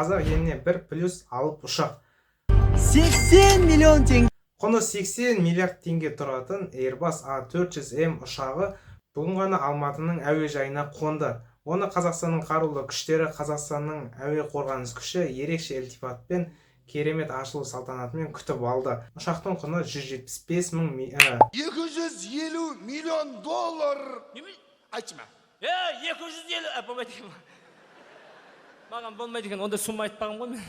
Қазақ еліне бір плюс алып ұшақ. 80 milyon tenge. Құны 80 миллиард теңге тұратын Airbus A400M ұшағы бүгін ғана Алматының әуежайына қонды. Оны Қазақстанның қарулы күштері, Қазақстанның әуе қорғаныс күші ерекше ілтипатпен керемет ашылу салтанатымен күтіп алды. Ұшақтың құны 175 мың 250 milyon dolar. Açma. 250 болмайды екен. Маған болмайды екен, онда сумма айтпағым ғой мен.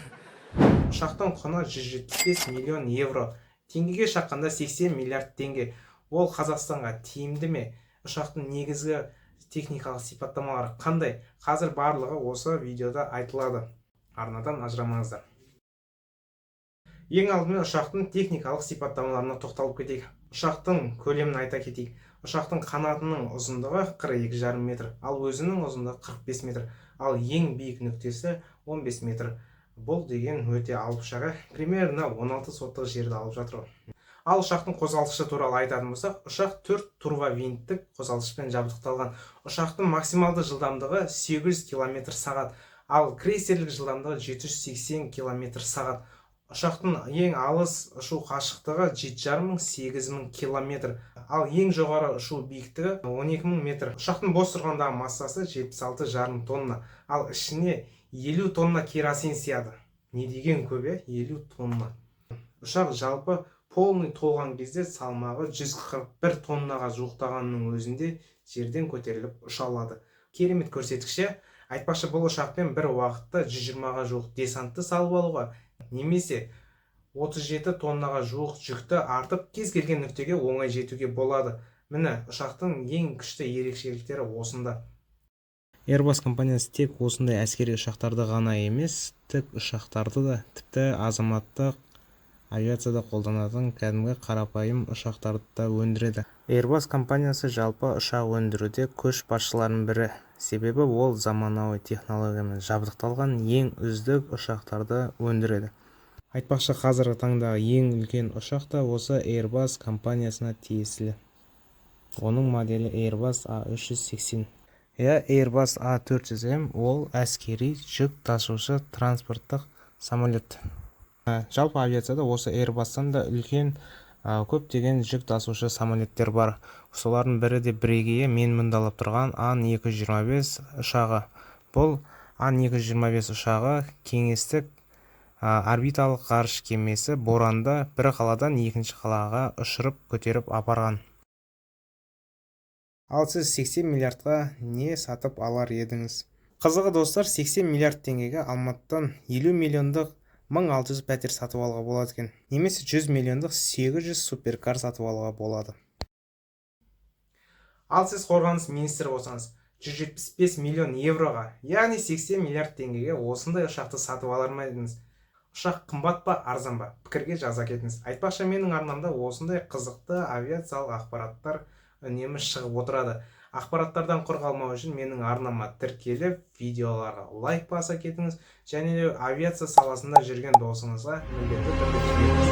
Ұшақтың құны 175 миллион евро. Теңгеге шаққанда 80 миллиард теңге. Ол Қазақстанға тиімді ме? Ұшақтың негізгі техникалық сипаттамалары қандай? Қазір барлығы осы видеода айтылады. Арнадан ажырамаңыздар. Ең алдымен ұшақтың техникалық сипаттамаларына тоқталып кетейік. Ұшақтың көлемін айта кетейік. Ұшақтың қанатының ұзындығы 42,5 метр, ал өзінің ұзындығы 45 метр, ал ең биік нүктесі 15 метр. Бұл деген өте алып ұшағы, примерно 16 соттық жерді алып жатыр. Ал ұшақтың қозғалтқышы туралы айтатын болсақ, ұшақ 4 турбовинттік қозғалтқышпен жабдықталған. Ұшақтың максималды жылдамдығы 800 км/сағат, ал крейсерлік жылдамдығы 780 км/сағат. Ұшақтың ең алыс ұшу қашықтығы 7,5-8,000 км, ал ең жоғары ұшу биіктігі 12,000 метр. Ұшақтың бос тұрғандағы массасы 76,5 тонна, ал ішіне 50 тонна керосин сияды. Не деген көп, 50 тонна. Ұшақ жалпы полный толған кезде салмағы 141 тоннаға жуықтағанның өзінде жерден көтеріліп ұша алады. Керемет көрсеткіші. Айтпақшы, бұл ұшақпен бір уақытта 120-ға жуық десантты салып алуға немесе 37 тоннаға жуық жүкті артып кез келген нүктеге оңай жетуге болады. Міне, ұшақтың ең күшті ерекшеліктері осында. Airbus компаниясы тек осындай әскери ұшақтарды ғана емес, тік ұшақтарды да, тіпті азаматтық авиацияда қолданатын кәдімгі қарапайым ұшақтарды да өндіреді. Airbus компаниясы жалпы ұшақ өндіруде көшбасшылардың бірі. Себебі ол заманауи технологиямен жабдықталған ең үздік ұшақтарды өндіреді. Айтпақшы, қазіргі таңдағы ең үлкен ұшақ та осы Airbus компаниясына тиесілі. Оның моделі Airbus A380. Airbus A400M ол әскери жүк тасушы транспорттық самолет. Жалпы авиацияда осы Airbus-тан да үлкен көптеген жүк тасушы самолеттер бар. Солардың бірі де бірегейі мен мұндалап тұрған Ан-225 ұшағы. Бұл Ан-225 ұшағы кеңестік орбиталық ғарыш кемесі боранда бір қаладан екінші қалаға ұшырып көтеріп апарған. Ал сіз 80 миллиардқа не сатып алар едіңіз? Қызығы достар, 80 миллиард теңгеге Алматыдан 50 миллиондық 1600 пәтер сатып алуға болады екен. Немесе 100 миллиондық 800 суперкар сатып алуға болады. Ал сіз қорғаныс министрі болсаңыз, 175 миллион евроға, яғни 80 миллиард теңгеге осындай ұшақты сатып алар ма едіңіз? Ұшақ қымбат па, арзан ба? Пікірге жаза кетіңіз. Айтпақшы, менің арнамда осындай қызықты авиациялық ақпараттар үнемі шығып отырады. Ақпараттардан құр қалмау үшін менің арнама тіркеліп, видеоларға лайк баса кетіңіз, және де авиация саласында жүрген досыңызға міндетті түрде жіберіңіз.